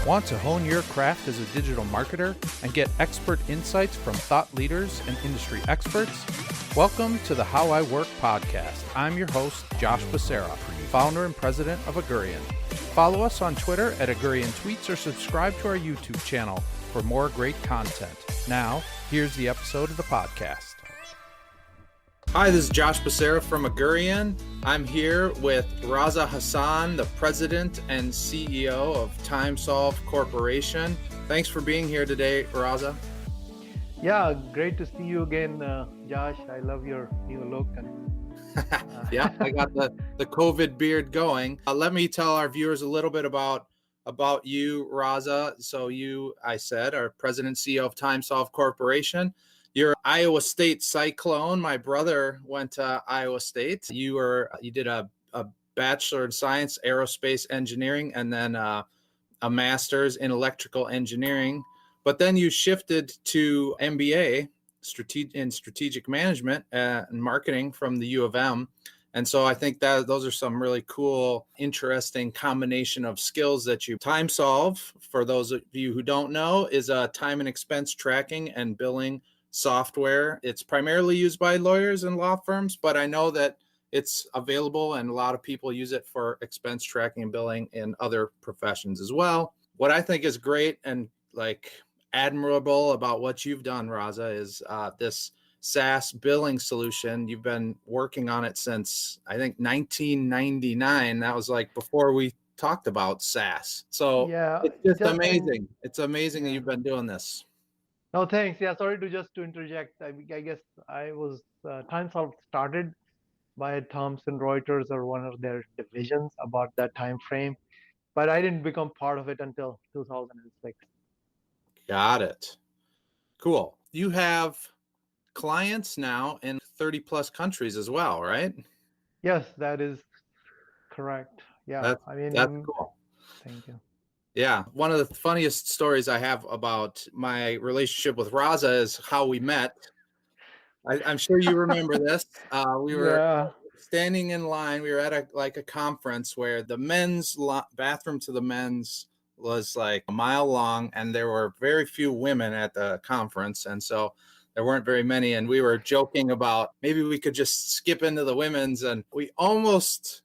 Want to hone your craft as a digital marketer and get expert insights from thought leaders and industry experts? Welcome to the How I Work podcast. I'm your host, Josh Becerra, founder and president of Agurian. Follow us on Twitter at Agurian Tweets or subscribe to our YouTube channel for more great content. Now, here's the episode of the podcast. Hi, this is Josh Becerra from Agurian. I'm here with Raza Hasan, the president and CEO of Timesolv Corporation. Thanks for being here today, Raza. Yeah, great to see you again, Josh. I love your new look. Yeah, I got the COVID beard going. Let me tell our viewers a little bit about you, Raza. So you, I said, are president and CEO of Timesolv Corporation. You're Iowa State Cyclone. My brother went to Iowa State. You did a Bachelor in Science, Aerospace Engineering, and then a Master's in Electrical Engineering. But then you shifted to MBA in Strategic Management and Marketing from the U of M. And so I think that those are some really cool, interesting combination of skills that you Timesolv, for those of you who don't know, is a time and expense tracking and billing software. It's primarily used by lawyers and law firms, but I know that it's available and a lot of people use it for expense tracking and billing in other professions as well. What I think is great and admirable about what you've done, Raza, is this SaaS billing solution. You've been working on it since, I think, 1999. That was before we talked about SaaS. So yeah, it's just amazing. It's amazing that you've been doing this. No, thanks. Yeah, sorry to interject. I guess Timesolv started by Thomson Reuters or one of their divisions about that time frame, but I didn't become part of it until 2006. Got it. Cool. You have clients now in 30 plus countries as well, right? Yes, that is correct. Yeah, that's cool. Thank you. Yeah, one of the funniest stories I have about my relationship with Raza is how we met. I'm sure you remember this. We were standing in line. We were at a conference where the men's bathroom to the men's was a mile long, and there were very few women at the conference, and so there weren't very many. And we were joking about maybe we could just skip into the women's, and we almost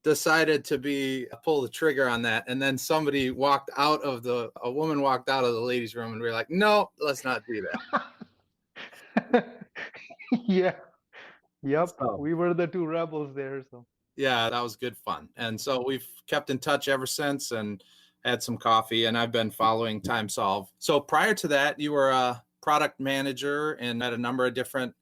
decided to pull the trigger on that. And then a woman walked out of the ladies' room, and we were like, no, let's not do that. Yeah. Yep. So, we were the two rebels there. So yeah, that was good fun. And so we've kept in touch ever since and had some coffee, and I've been following Timesolv. So prior to that, you were a product manager and at a number of different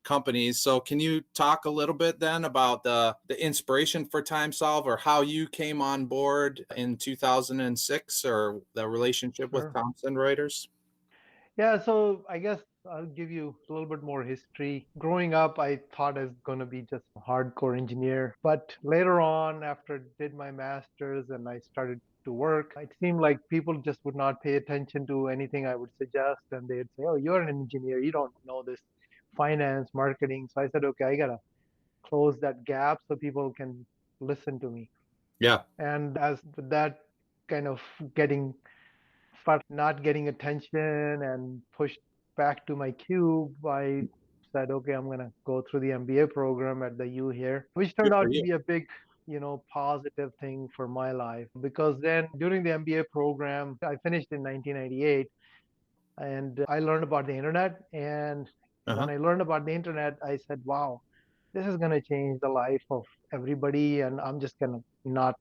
companies. So can you talk a little bit then about the inspiration for Timesolv, or how you came on board in 2006, or the relationship with Thomson Reuters? Yeah, so I guess I'll give you a little bit more history. Growing up, I thought I was going to be just a hardcore engineer. But later on, after I did my master's and I started to work, it seemed like people just would not pay attention to anything I would suggest. And they'd say, oh, you're an engineer. You don't know this finance, marketing. So I said, okay, I got to close that gap so people can listen to me. Yeah. And as that kind of not getting attention and pushed back to my cube, I said, okay, I'm going to go through the MBA program at the U here, which turned out to be a big, positive thing for my life. Because then during the MBA program, I finished in 1998, and I learned about the internet. And when I learned about the internet, I said, wow, this is going to change the life of everybody. And I'm just going to not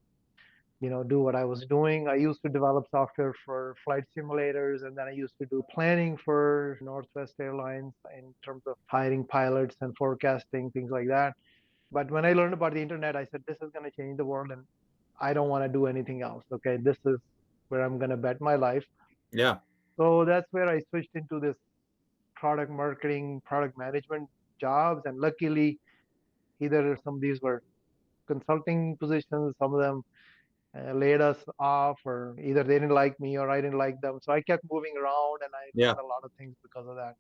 do what I was doing. I used to develop software for flight simulators, and then I used to do planning for Northwest Airlines in terms of hiring pilots and forecasting, things like that. But when I learned about the internet, I said, this is going to change the world, and I don't want to do anything else. Okay, this is where I'm going to bet my life. Yeah. So that's where I switched into this product marketing, product management jobs. And luckily, either some of these were consulting positions, some of them laid us off, or either they didn't like me or I didn't like them. So I kept moving around, and I learned a lot of things because of that.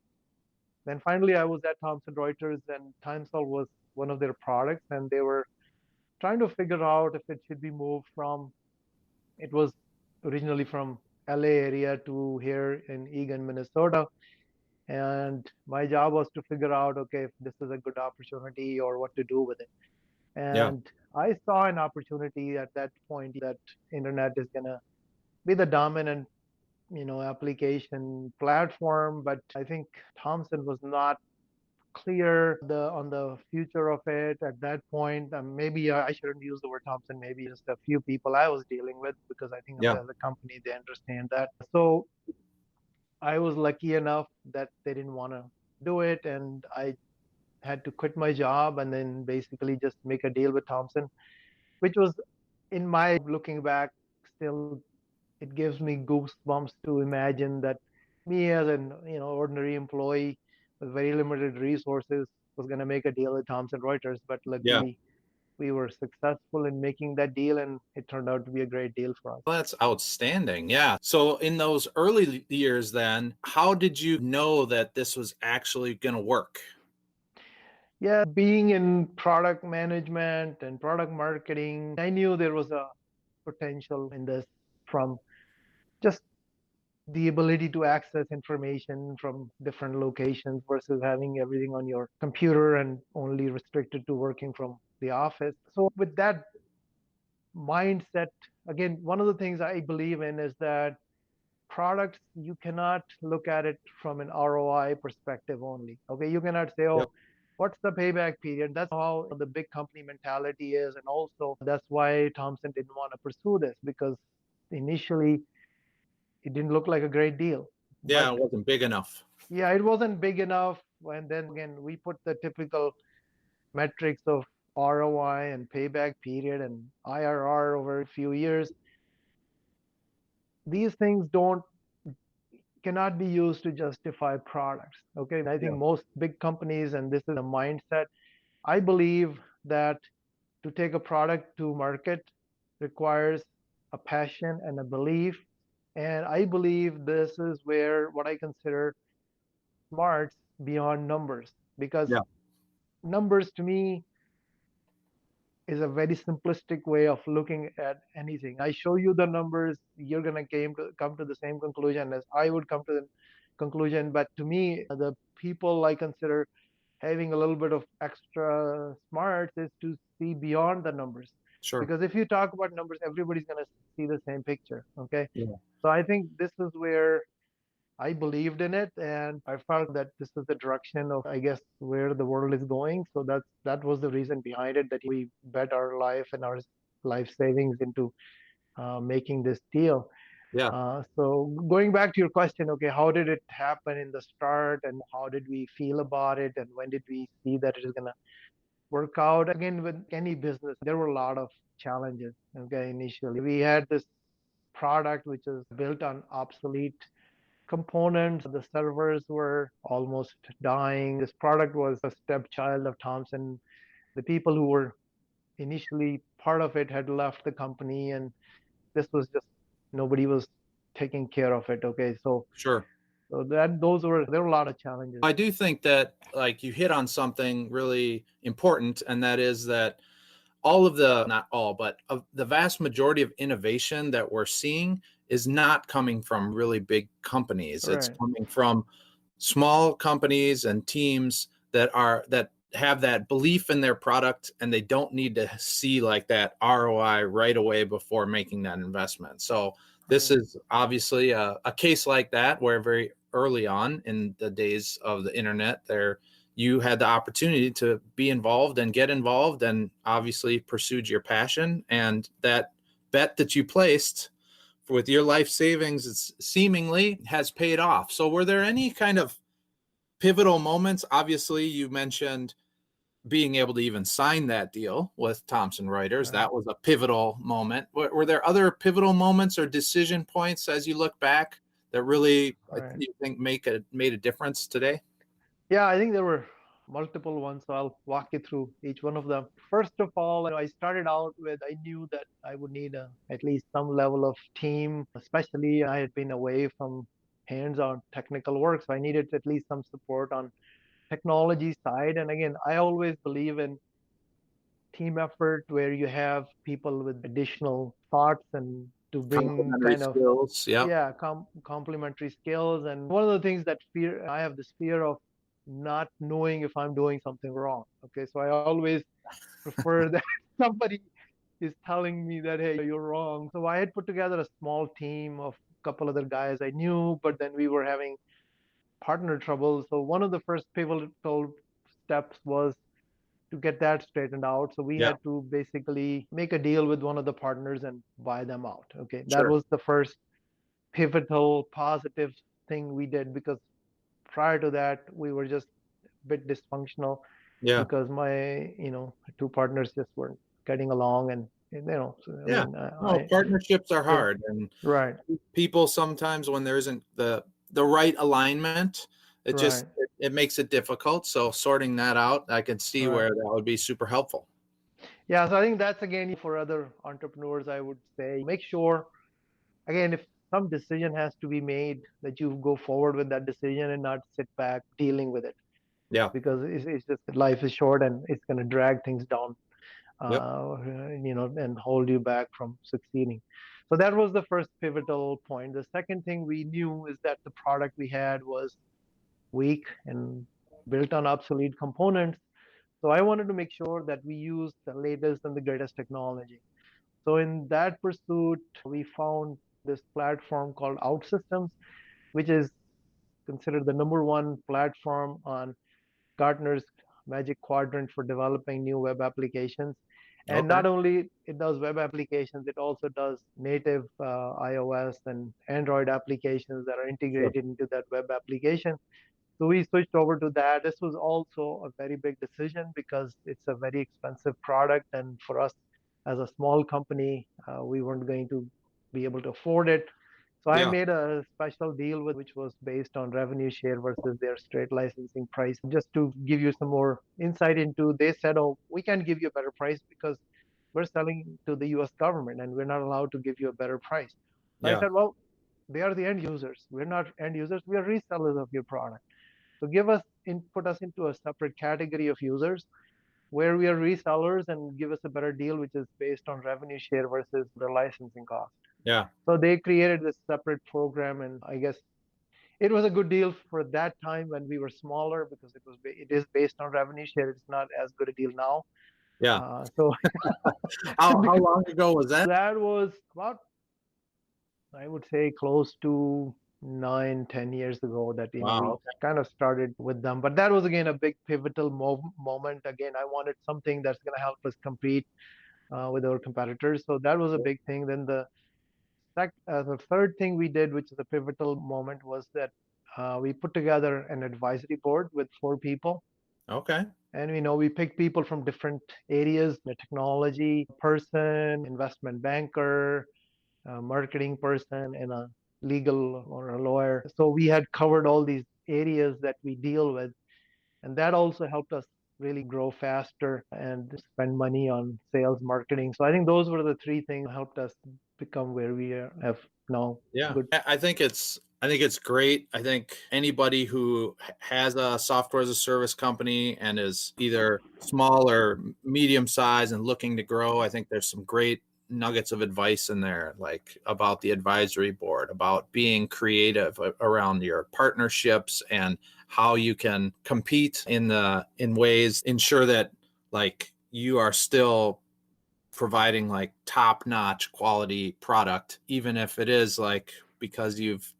Then finally, I was at Thomson Reuters, and Timesolv was one of their products, and they were trying to figure out if it should be moved from, it was originally from LA area to here in Eagan, Minnesota. And my job was to figure out, okay, if this is a good opportunity or what to do with it. Yeah. And I saw an opportunity at that point that internet is gonna be the dominant, application platform. But I think Thomson was not clear on the future of it at that point. Maybe I shouldn't use the word Thomson. Maybe just a few people I was dealing with, because I think Yeah. as a company they understand that. So I was lucky enough that they didn't want to do it, and I had to quit my job and then basically just make a deal with Thomson, which was, in my looking back, still it gives me goosebumps to imagine that me as an ordinary employee with very limited resources was going to make a deal with Thomson Reuters. But Yeah. luckily we were successful in making that deal, and it turned out to be a great deal for us. Well, that's outstanding. Yeah. So in those early years, then, how did you know that this was actually going to work? Yeah, being in product management and product marketing, I knew there was a potential in this, from just the ability to access information from different locations versus having everything on your computer and only restricted to working from the office. So, with that mindset, again, one of the things I believe in is that products, you cannot look at it from an ROI perspective only. Okay, you cannot say, Yep. oh, what's the payback period? That's how the big company mentality is. And also, that's why Thomson didn't want to pursue this, because initially it didn't look like a great deal. Yeah, But it wasn't big enough. yeah, it wasn't big enough. And then again, we put the typical metrics of ROI and payback period and IRR over a few years. These things don't cannot be used to justify products. Okay, I Yeah. think most big companies, and this is a mindset, I believe that to take a product to market requires a passion and a belief. And I believe this is where what I consider smarts beyond numbers, because Yeah. numbers to me is a very simplistic way of looking at anything. I show you the numbers, you're gonna come to the same conclusion as I would come to the conclusion. But to me, the people I consider having a little bit of extra smarts is to see beyond the numbers. Sure. Because if you talk about numbers, everybody's gonna see the same picture. Okay, Yeah. so I think this is where I believed in it, and I felt that this is the direction of, I guess, where the world is going. So that was the reason behind it, that we bet our life and our life savings into making this deal. Yeah. So going back to your question, okay, how did it happen in the start, and how did we feel about it, and when did we see that it is gonna work out? Again, with any business, there were a lot of challenges. Okay, initially we had this product which is built on obsolete components. The servers were almost dying. This product was a stepchild of Thomson. The people who were initially part of it had left the company, and this was just, nobody was taking care of it. Okay, so Sure. there were a lot of challenges. I do think that, like, you hit on something really important, and that is that all of the, not all, but of the vast majority of innovation that we're seeing is not coming from really big companies. It's Right, coming from small companies and teams that have that belief in their product, and they don't need to see like that ROI right away before making that investment. So this right, is obviously a case like that, where very early on in the days of the internet, there you had the opportunity to be involved and get involved, and obviously pursued your passion, and that bet that you placed with your life savings, it's seemingly has paid off. So were there any kind of pivotal moments? Obviously, you mentioned being able to even sign that deal with Thomson Reuters. right, That was a pivotal moment. Were there other pivotal moments or decision points as you look back that really, right. you think, made a difference today? Yeah, I think there were multiple ones, so I'll walk you through each one of them. First of all, I started out with, I knew that I would need at least some level of team, especially I had been away from hands-on technical work, so I needed at least some support on technology side. And again, I always believe in team effort where you have people with additional thoughts and to bring Complementary kind of, skills. Yep. yeah, complementary skills. And one of the things that I have this fear of not knowing if I'm doing something wrong. Okay, so I always prefer that somebody is telling me that, hey, you're wrong. So I had put together a small team of a couple other guys I knew, but then we were having partner trouble. So one of the first pivotal steps was to get that straightened out. So we Yeah. had to basically make a deal with one of the partners and buy them out. Okay, that Sure. was the first pivotal positive thing we did, because prior to that we were just a bit dysfunctional, Yeah. because my two partners just weren't getting along. And so, I Yeah. mean, No, partnerships are yeah, hard, and right, people sometimes when there isn't the right alignment, it just right, it makes it difficult. So sorting that out, I can see right. where that would be super helpful. Yeah, so I think that's again for other entrepreneurs, I would say make sure, again, if some decision has to be made, that you go forward with that decision and not sit back dealing with it, Yeah. because it's just life is short and it's going to drag things down, Yep. and hold you back from succeeding. So that was the first pivotal point. The second thing we knew is that the product we had was weak and built on obsolete components. So I wanted to make sure that we used the latest and the greatest technology. So in that pursuit, we found this platform called OutSystems, which is considered the number one platform on Gartner's Magic Quadrant for developing new web applications. And Okay. not only it does web applications, it also does native iOS and Android applications that are Sure. integrated into that web application. So we switched over to that. This was also a very big decision because it's a very expensive product, and for us as a small company, we weren't going to be able to afford it. So I Yeah. made a special deal with which was based on revenue share versus their straight licensing price. Just to give you some more insight into, they said, "Oh, we can't give you a better price because we're selling to the U.S. government and we're not allowed to give you a better price." So I Yeah. said, "Well, they are the end users. We're not end users. We are resellers of your product. So put us into a separate category of users where we are resellers, and give us a better deal, which is based on revenue share versus the licensing cost." Yeah. So they created this separate program, and I guess it was a good deal for that time when we were smaller, because it is based on revenue share. It's not as good a deal now. Yeah. So How because long ago was that? that was about, I would say, close to 9, 10 years ago that Wow. we Okay. kind of started with them. But that was again a big pivotal moment. Again, I wanted something that's going to help us compete with our competitors. So that was a big thing. Then the third thing we did, which is a pivotal moment, was that we put together an advisory board with 4 people. Okay. And we picked people from different areas: the technology person, investment banker, a marketing person, and a legal or a lawyer. So we had covered all these areas that we deal with. And that also helped us really grow faster and spend money on sales marketing. So I think those were the 3 things that helped us become where we have now. Yeah. Good. I think it's great. I think anybody who has a software as a service company and is either small or medium size and looking to grow, I think there's some great nuggets of advice in there, like about the advisory board, about being creative around your partnerships and how you can compete in ways, ensure that like you are still providing like top-notch quality product, even if it is like because you've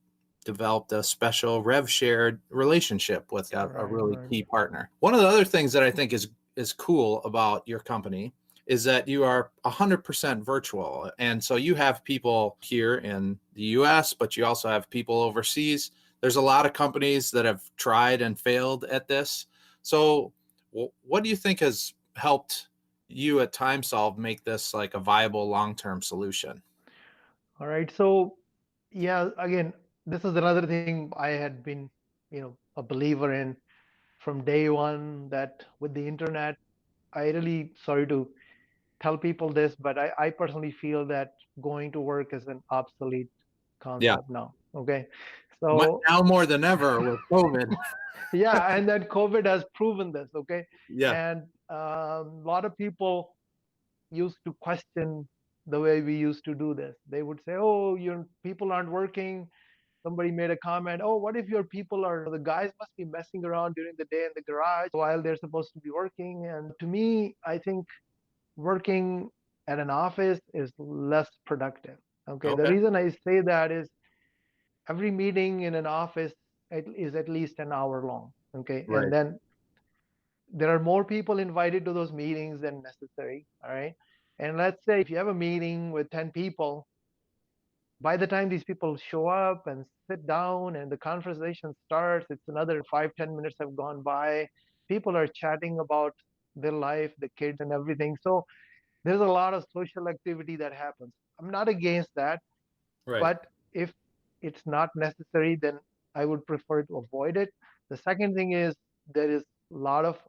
developed a special rev shared relationship with a Right, really right. key partner. One of the other things that I think is cool about your company is that you are 100% virtual. And so you have people here in the US, but you also have people overseas. There's a lot of companies that have tried and failed at this. So what do you think has helped you at Timesolv make this like a viable long-term solution? All right. So, yeah, again, this is another thing I had been, a believer in from day one, that with the internet, I really, sorry to tell people this, but I personally feel that going to work is an obsolete Yeah. concept now. Okay. So, Now more than ever with COVID. yeah, and then COVID has proven this. Okay. Yeah. And a lot of people used to question the way we used to do this. They would say, "Oh, your people aren't working." Somebody made a comment, "Oh, what if your people are, the guys must be messing around during the day in the garage while they're supposed to be working." And to me, I think working at an office is less productive. Okay. The Okay. reason I say that is every meeting in an office is at least an hour long. Okay. And Right. then there are more people invited to those meetings than necessary. All right. And let's say if you have a meeting with 10 people, by the time these people show up and sit down and the conversation starts, it's another 5, 10 minutes have gone by. People are chatting about their life, the kids, and everything. So there's a lot of social activity that happens. I'm not against that, Right. but if it's not necessary, then I would prefer to avoid it. The second thing is there is a lot of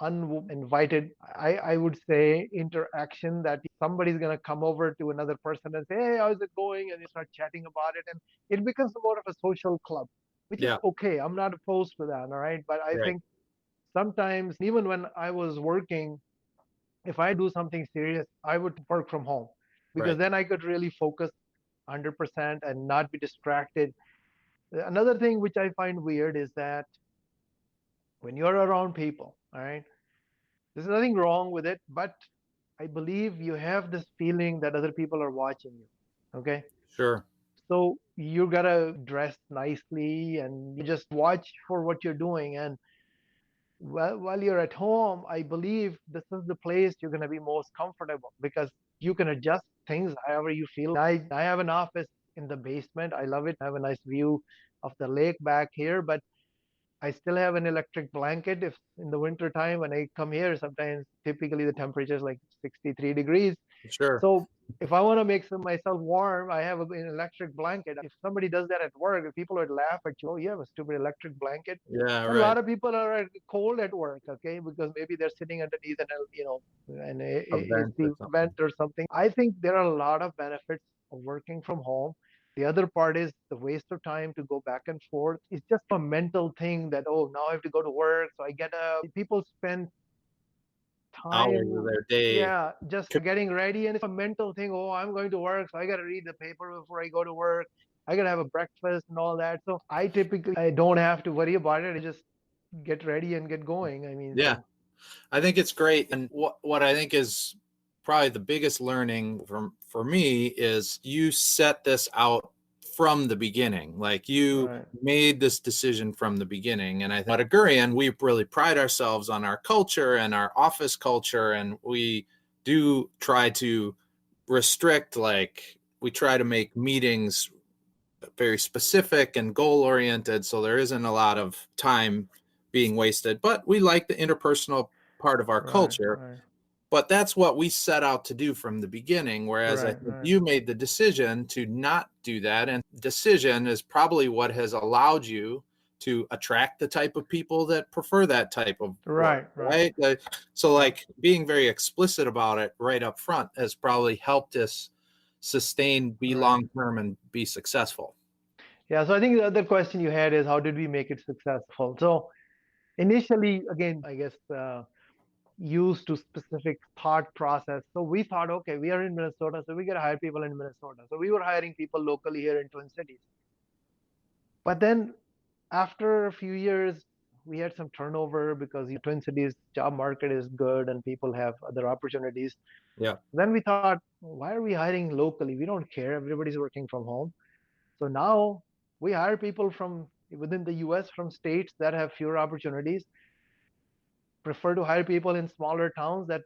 uninvited, I would say, interaction that somebody's going to come over to another person and say, "Hey, how's it going?" And you start chatting about it. And it becomes more of a social club, which is Yeah. okay. I'm not opposed to that. All right. But I Right. think sometimes, even when I was working, if I do something serious, I would work from home because Right. then I could really focus 100% and not be distracted. Another thing which I find weird is that when you're around people, all right, there's nothing wrong with it, but I believe you have this feeling that other people are watching you. Okay. Sure. So you gotta dress nicely and you just watch for what you're doing. And while you're at home, I believe this is the place you're gonna be most comfortable because you can adjust things however you feel. I have an office in the basement. I love it. I have a nice view of the lake back here, but I still have an electric blanket. If in the winter time when I come here, sometimes typically the temperature is like 63 degrees. Sure. So if I want to make myself warm, I have an electric blanket. If somebody does that at work, if people would laugh at you, "Oh, you have a stupid electric blanket." Yeah. And a Right. lot of people are cold at work, okay, because maybe they're sitting underneath an Event AC or something. vent or something. I think there are a lot of benefits of working from home. The other part is the waste of time to go back and forth. It's just a mental thing that, oh, now I have to go to work. So I get up. People spend Hours of time, their day. yeah, just getting ready. And it's a mental thing. Oh, I'm going to work. So I got to read the paper before I go to work. I got to have a breakfast and all that. So I typically, I don't have to worry about it. I just get ready and get going. I mean, Yeah. so I think it's great. And what I think is probably the biggest learning for me is you set this out from the beginning. Like you right, made this decision from the beginning. And I think at Agurian, we really pride ourselves on our culture and our office culture. And we do try to restrict, like, we try to make meetings very specific and goal oriented. So there isn't a lot of time being wasted, but we like the interpersonal part of our right, culture. right, But that's what we set out to do from the beginning. Whereas I right, think right, you made the decision to not do that. And decision is probably what has allowed you to attract the type of people that prefer that type of work, right, right. right? So, Yep. like, being very explicit about it right up front has probably helped us sustain, be Right. long term, and be successful. Yeah. So I think the other question you had is how did we make it successful? So initially, again, I guess used to specific thought process. So we thought, okay, we are in Minnesota, so we got to hire people in Minnesota. So we were hiring people locally here in Twin Cities. But then after a few years, we had some turnover because the Twin Cities job market is good and people have other opportunities. Yeah. Then we thought, why are we hiring locally? We don't care. Everybody's working from home. So now we hire people from within the US from states that have fewer opportunities, prefer to hire people in smaller towns that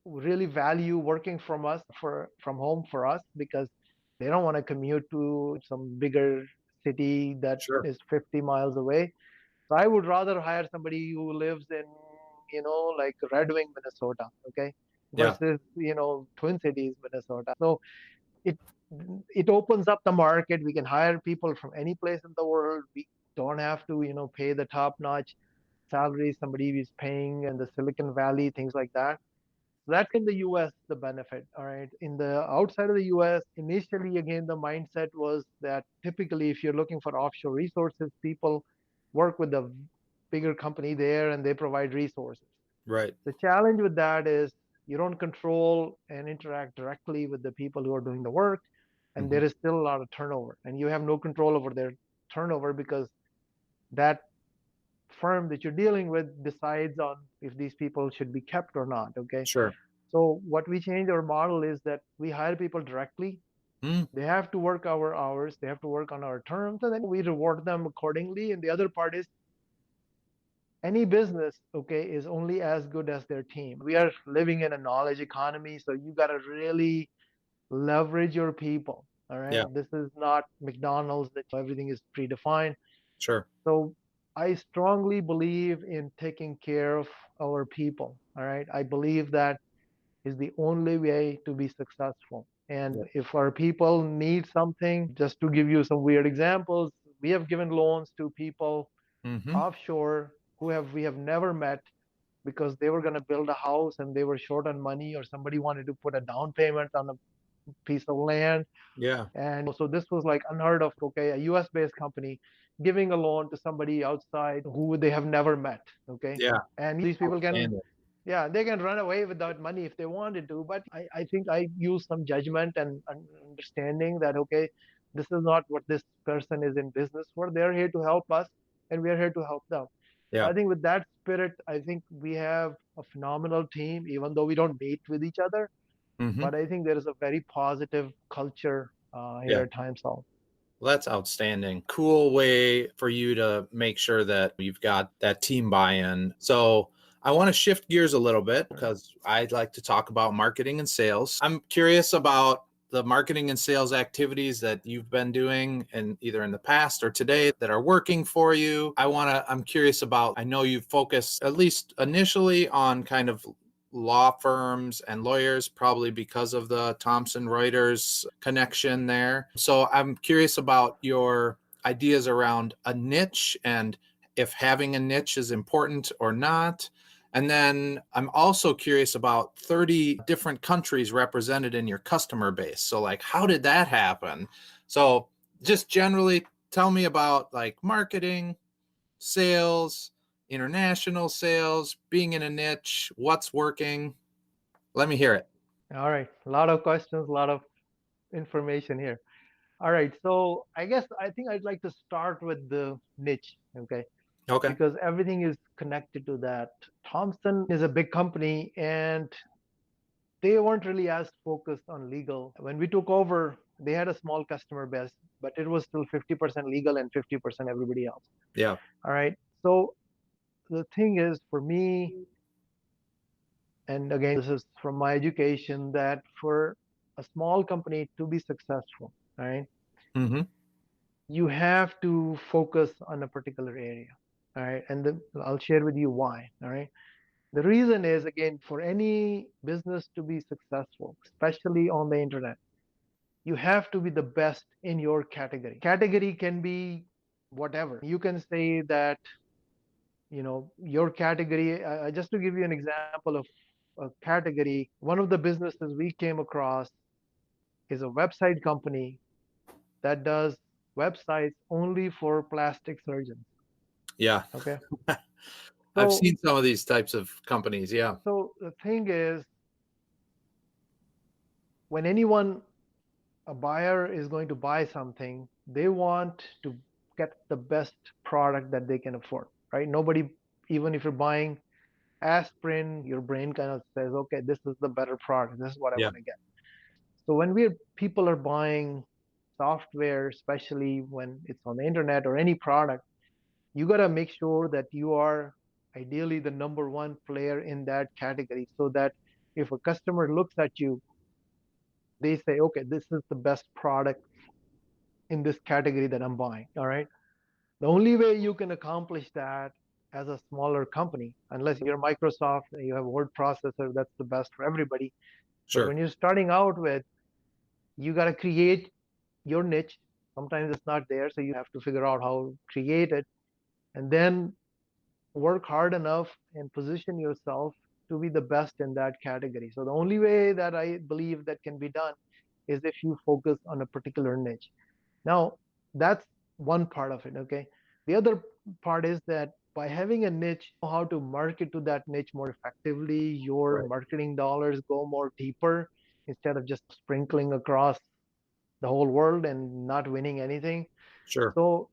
really value working from home for us because they don't want to commute to some bigger city that Sure. is 50 miles away. So I would rather hire somebody who lives in, like Red Wing, Minnesota, okay, Yeah. versus, Twin Cities, Minnesota. So it it opens up the market. We can hire people from any place in the world. We don't have to, pay the top-notch salary somebody is paying in the Silicon Valley, things like that. So that's in the US, the benefit. All right. In the outside of the US, initially, again, the mindset was that typically, if you're looking for offshore resources, people work with the bigger company there and they provide resources. Right. The challenge with that is You don't control and interact directly with the people who are doing the work, and Hmm. there is still a lot of turnover, and you have no control over their turnover because that firm that you're dealing with decides on if these people should be kept or not. Okay. Sure. So what we change our model is that we hire people directly. Mm, They have to work our hours, they have to work on our terms, and then we reward them accordingly. And the other part is any business, okay, is only as good as their team. We are living in a knowledge economy, so you got to really leverage your people. All right. yeah. This is not McDonald's that everything is predefined. Sure. So I strongly believe in taking care of our people. All right. I believe that is the only way to be successful. Yeah. And if our people need something, just to give you some weird examples, we have given loans to people Hmm. offshore who have we have never met because they were going to build a house and they were short on money, or somebody wanted to put a down payment on a piece of land. Yeah. And so this was like unheard of. Okay, a US based company giving a loan to somebody outside who they have never met. Okay. Yeah. And these people can, Outstanding. yeah, they can run away without money if they wanted to. But I think I use some judgment and understanding that, okay, this is not what this person is in business for. They're here to help us and we are here to help them. So Yeah. I think with that spirit, I think we have a phenomenal team, even though we don't meet with each other. Hmm. But I think there is a very positive culture here Yeah. at Timesolv. Well, that's outstanding. Cool way for you to make sure that you've got that team buy-in. So I want to shift gears a little bit because I'd like to talk about marketing and sales. I'm curious about the marketing and sales activities that you've been doing and either in the past or today that are working for you. I'm curious about, I know you focus at least initially on kind of law firms and lawyers, probably because of the Thomson Reuters connection there. So I'm curious about your ideas around a niche and if having a niche is important or not. And then I'm also curious about 30 different countries represented in your customer base. So, like, how did that happen? So, just generally tell me about like marketing, sales, international sales, being in a niche, what's working. Let me hear it. All right, a lot of questions, a lot of information here. All right, so I think I'd like to start with the niche, okay, Okay. because everything is connected to that. Thomson is a big company and they weren't really as focused on legal. When we took over, they had a small customer base, but it was still 50% legal and 50% everybody else. Yeah. All right, so the thing is for me, and again, this is from my education, that for a small company to be successful, right, Mm-hmm. you have to focus on a particular area. All right. And I'll share with you why. All right. The reason is, again, for any business to be successful, especially on the internet, you have to be the best in your category. Category can be whatever. You can say that, your category, just to give you an example of a category, one of the businesses we came across is a website company that does websites only for plastic surgeons. Yeah. Okay. I've So, seen some of these types of companies. Yeah. so the thing is, when anyone, a buyer is going to buy something, they want to get the best product that they can afford, right? Nobody, even if you're buying aspirin, your brain kind of says, okay, this is the better product. This is what I Yeah. want to get. So when people are buying software, especially when it's on the internet or any product, you got to make sure that you are ideally the number one player in that category so that if a customer looks at you, they say, okay, this is the best product in this category that I'm buying. All right. The only way you can accomplish that as a smaller company, unless you're Microsoft and you have a word processor, that's the best for everybody. But Sure. when you're starting out with, you got to create your niche. Sometimes it's not there. So you have to figure out how to create it and then work hard enough and position yourself to be the best in that category. So the only way that I believe that can be done is if you focus on a particular niche. Now, that's one part of it, okay? The other part is that by having a niche, know how to market to that niche more effectively. Your Right. marketing dollars go more deeper instead of just sprinkling across the whole world and not winning anything. Sure. So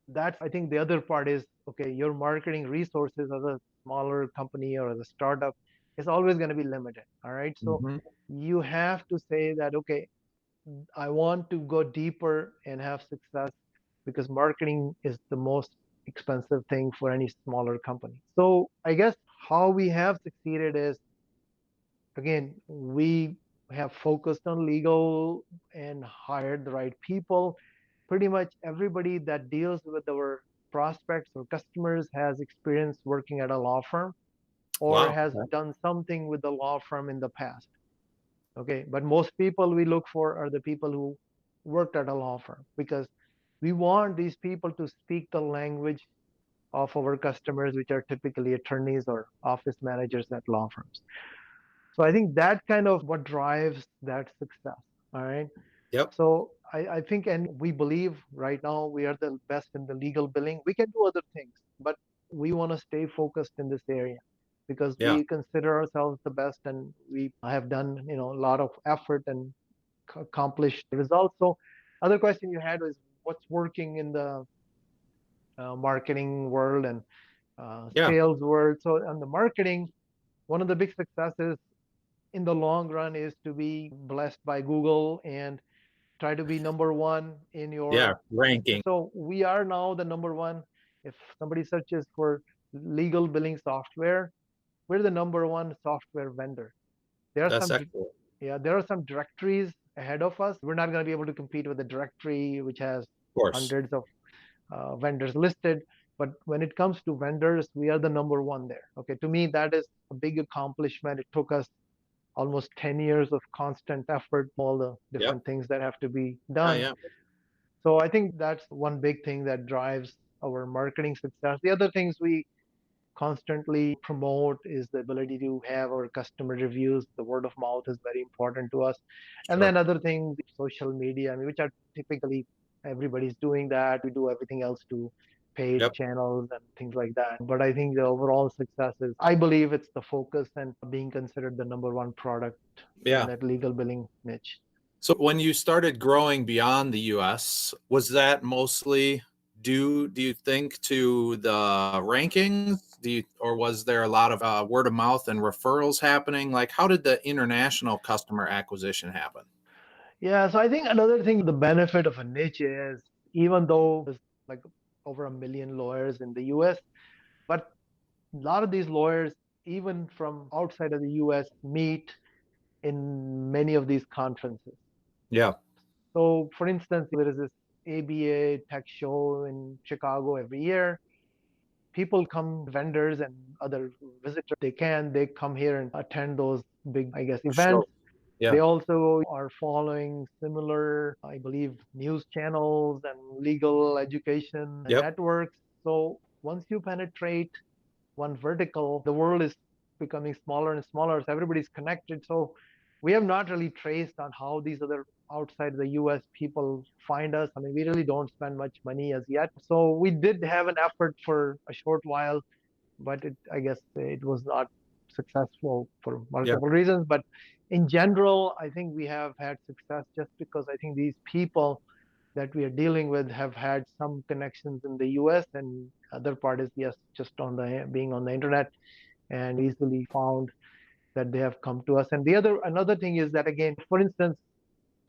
that's, I think, the other part is, okay, your marketing resources as a smaller company or as a startup is always going to be limited. All right. So Hmm. you have to say that, okay, I want to go deeper and have success because marketing is the most expensive thing for any smaller company. So I guess how we have succeeded is, again, we have focused on legal and hired the right people. Pretty much everybody that deals with our prospects or customers has experience working at a law firm or Wow. has Okay. done something with the law firm in the past. Okay, but most people we look for are the people who worked at a law firm because we want these people to speak the language of our customers, which are typically attorneys or office managers at law firms. So I think that kind of what drives that success. All right. Yep. So I think, and we believe right now we are the best in the legal billing. We can do other things, but we want to stay focused in this area because Yeah. we consider ourselves the best and we have done, a lot of effort and accomplished results. So other question you had was what's working in the marketing world and Yeah. sales world. So on the marketing, one of the big successes in the long run is to be blessed by Google and try to be number one in Yeah. your. Ranking. So we are now the number one. If somebody searches for legal billing software, we're the number one software vendor. There are That's some, excellent. Of yeah, there are some directories ahead of us. We're not going to be able to compete with the directory which has course. hundreds of vendors listed. But when it comes to vendors, we are the number one there. Okay, to me, that is a big accomplishment. It took us almost 10 years of constant effort, all the Yep. different things that have to be Yeah. done. Yeah. So I think that's one big thing that drives our marketing success. The other things we constantly promote is the ability to have our customer reviews. The word of mouth is very important to us. And then Sure. other things, social media, I mean, which are typically everybody's doing that. We do everything else to paid Yep. channels and things like that. But I think the overall success is, I believe it's the focus and being considered the number one product in Yeah. that legal billing niche. So when you started growing beyond the US, was that mostly due, do you think, to the rankings? Or was there a lot of word of mouth and referrals happening? Like, how did the international customer acquisition happen? Yeah, so I think another thing, the benefit of a niche is even though there's like over 1 million lawyers in the US, but a lot of these lawyers, even from outside of the US, meet in many of these conferences. Yeah. So, for instance, there is this ABA tech show in Chicago every year. People come, vendors and other visitors, they come here and attend those big, I guess, Sure. events. Yeah. They also are following similar, I believe, news channels and legal education Yep. networks. So once you penetrate one vertical, the world is becoming smaller and smaller. So everybody's connected. So we have not really traced on how these other outside the US people find us. I mean, we really don't spend much money as yet. So we did have an effort for a short while, but I guess it was not successful for Yeah. multiple reasons. But in general, I think we have had success just because I think these people that we are dealing with have had some connections in the US, and other part is, yes, just on the being on the internet and easily found that they have come to us. And another thing is that, again, for instance,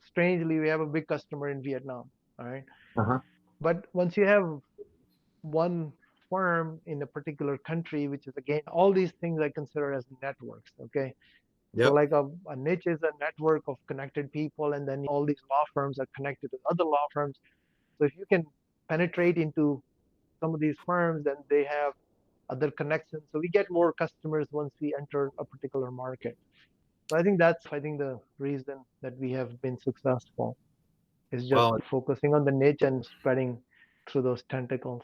strangely, we have a big customer in Vietnam. All right. Uh-huh. But once you have one firm in a particular country, which is, again, all these things I consider as networks. Okay. So Yep. like a niche is a network of connected people, and then all these law firms are connected to other law firms. So if you can penetrate into some of these firms, then they have other connections. So we get more customers once we enter a particular market. So I think that's, I think, the reason that we have been successful is just Well, focusing on the niche and spreading through those tentacles.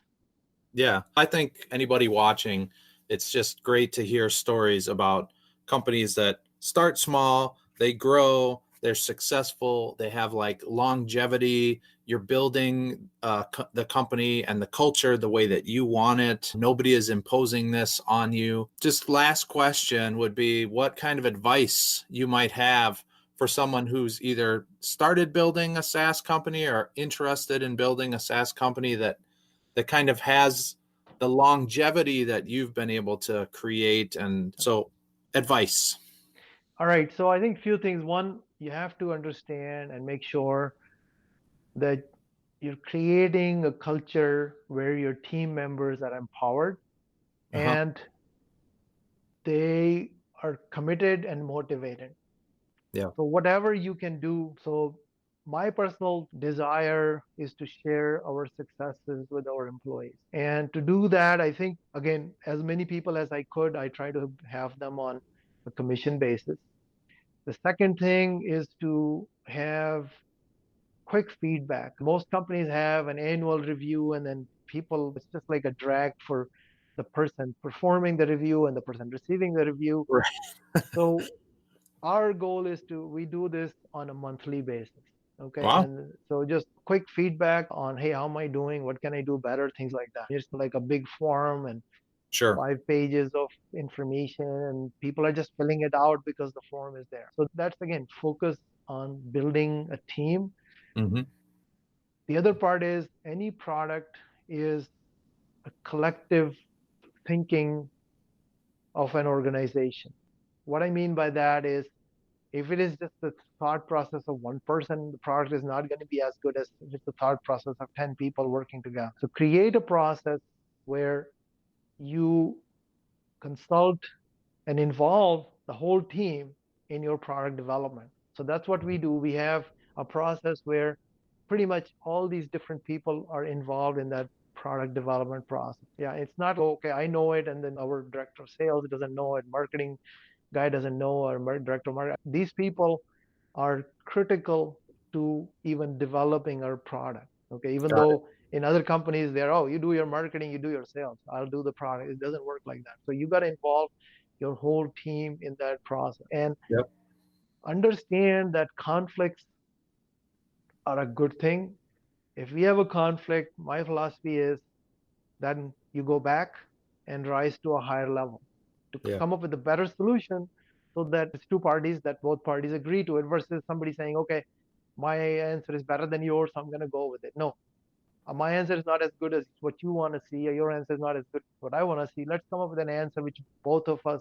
yeah, I think anybody watching, it's just great to hear stories about companies that start small, they grow, they're successful, they have like longevity, you're building the company and the culture the way that you want it. Nobody is imposing this on you. Just last question would be what kind of advice you might have for someone who's either started building a SaaS company or interested in building a SaaS company that kind of has the longevity that you've been able to create. And so advice. All right. So I think few things. One, you have to understand and make sure that you're creating a culture where your team members are empowered Uh-huh. and they are committed and motivated. Yeah. So whatever you can do. So my personal desire is to share our successes with our employees. And to do that, I think, again, as many people as I could, I try to have them on a commission basis. The second thing is to have quick feedback. Most companies have an annual review, and then people, it's just like a drag for the person performing the review and the person receiving the review. Right. So our goal is to we do this on a monthly basis. Okay, Wow. and so just quick feedback on, hey, how am I doing, what can I do better, things like that. It's like a big form and Sure. 5 pages of information, and people are just filling it out because the form is there. So that's again focus on building a team. Hmm. The other part is any product is a collective thinking of an organization. What I mean by that is if it is just the thought process of one person, the product is not going to be as good as if it's the thought process of 10 people working together. So create a process where you consult and involve the whole team in your product development. So that's what we do. We have a process where pretty much all these different people are involved in that product development process. Yeah, it's not okay, I know it, and then our director of sales doesn't know it, marketing guy doesn't know, or director of marketing. These people are critical to even developing our product. Okay, even Got it. though in other companies they're, oh, you do your marketing, you do your sales, I'll do the product. It doesn't work like that. So you got to involve your whole team in that process and Yep. understand that conflicts are a good thing. If we have a conflict, my philosophy is then you go back and rise to a higher level to Yeah. come up with a better solution so that it's two parties, that both parties agree to it, versus somebody saying, okay, my answer is better than yours, so I'm going to go with it. No, my answer is not as good as what you want to see, or your answer is not as good as what I want to see. Let's come up with an answer which both of us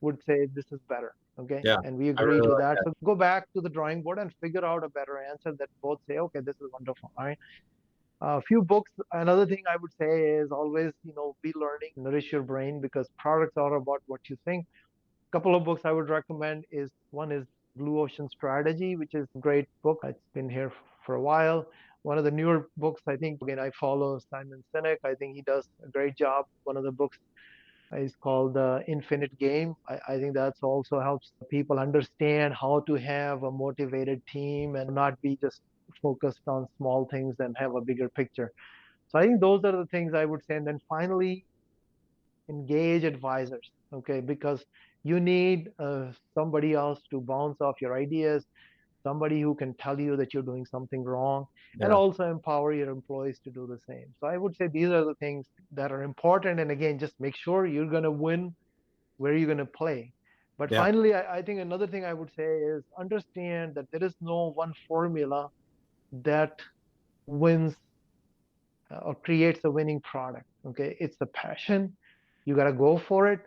would say this is better. Okay. Yeah. And we I agree really to like that. that. So go back to the drawing board and figure out a better answer that both say, okay, this is wonderful. All right. A few books. Another thing I would say is always, be learning, nourish your brain, because products are about what you think. A couple of books I would recommend is one is Blue Ocean Strategy, which is a great book. It's been here for a while. One of the newer books, I think, again, I follow Simon Sinek. I think he does a great job. One of the books is called The Infinite Game. I think that's also helps people understand how to have a motivated team and not be just focused on small things and have a bigger picture. So I think those are the things I would say. And then finally, engage advisors, okay? Because you need somebody else to bounce off your ideas, somebody who can tell you that you're doing something wrong, and Yeah. also empower your employees to do the same. So I would say these are the things that are important. And again, just make sure you're going to win where you're going to play. But Yeah. finally, I think another thing I would say is understand that there is no one formula that wins or creates a winning product. Okay, it's the passion. You got to go for it.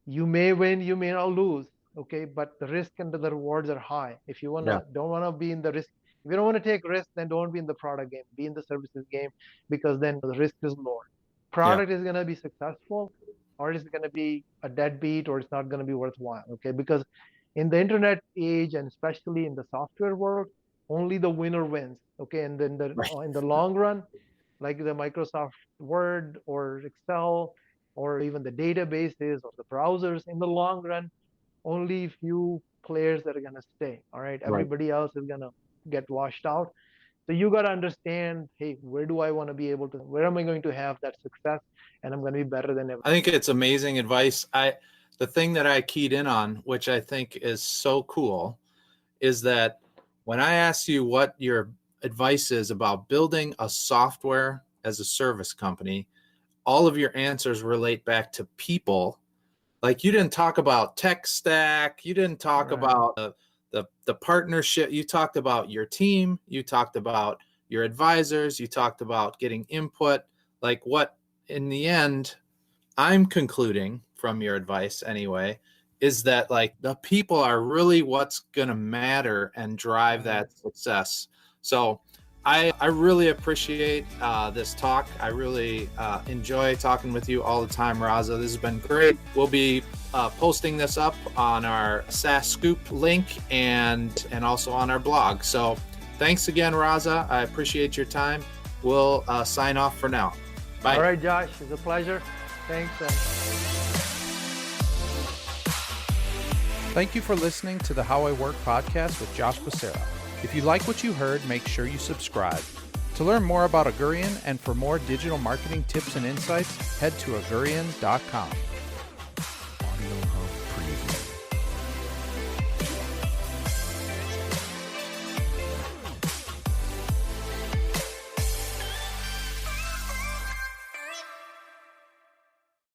You may win, you may not lose. Okay, but the risk and the rewards are high. If you Yeah. don't wanna be in the risk, if you don't want to take risks, then don't be in the product game. Be in the services game, because then the risk is lower. Yeah. Product is gonna be successful, or it's gonna be a deadbeat, or it's not gonna be worthwhile. Okay, because in the internet age, and especially in the software world, only the winner wins. Okay, and then Right. in the long run, like the Microsoft Word or Excel or even the databases or the browsers, in the long run, only few players that are going to stay. All right. Right. Everybody else is going to get washed out. So you got to understand, hey, where do I want to be able to, where am I going to have that success? And I'm going to be better than ever. I think it's amazing advice. The thing that I keyed in on, which I think is so cool, is that when I ask you what your advice is about building a software as a service company, all of your answers relate back to people. Like you didn't talk about tech stack, you didn't talk Right. about the partnership, you talked about your team, you talked about your advisors, you talked about getting input. Like what in the end, I'm concluding from your advice anyway, is that like the people are really what's going to matter and drive Right. that success. So I really appreciate this talk. I really enjoy talking with you all the time, Raza. This has been great. We'll be posting this up on our SaaS Scoop link and also on our blog. So thanks again, Raza. I appreciate your time. We'll sign off for now. Bye. All right, Josh, it's a pleasure. Thanks. Thank you for listening to the How I Work podcast with Josh Becerra. If you like what you heard, make sure you subscribe. To learn more about Augurian and for more digital marketing tips and insights, head to augurian.com.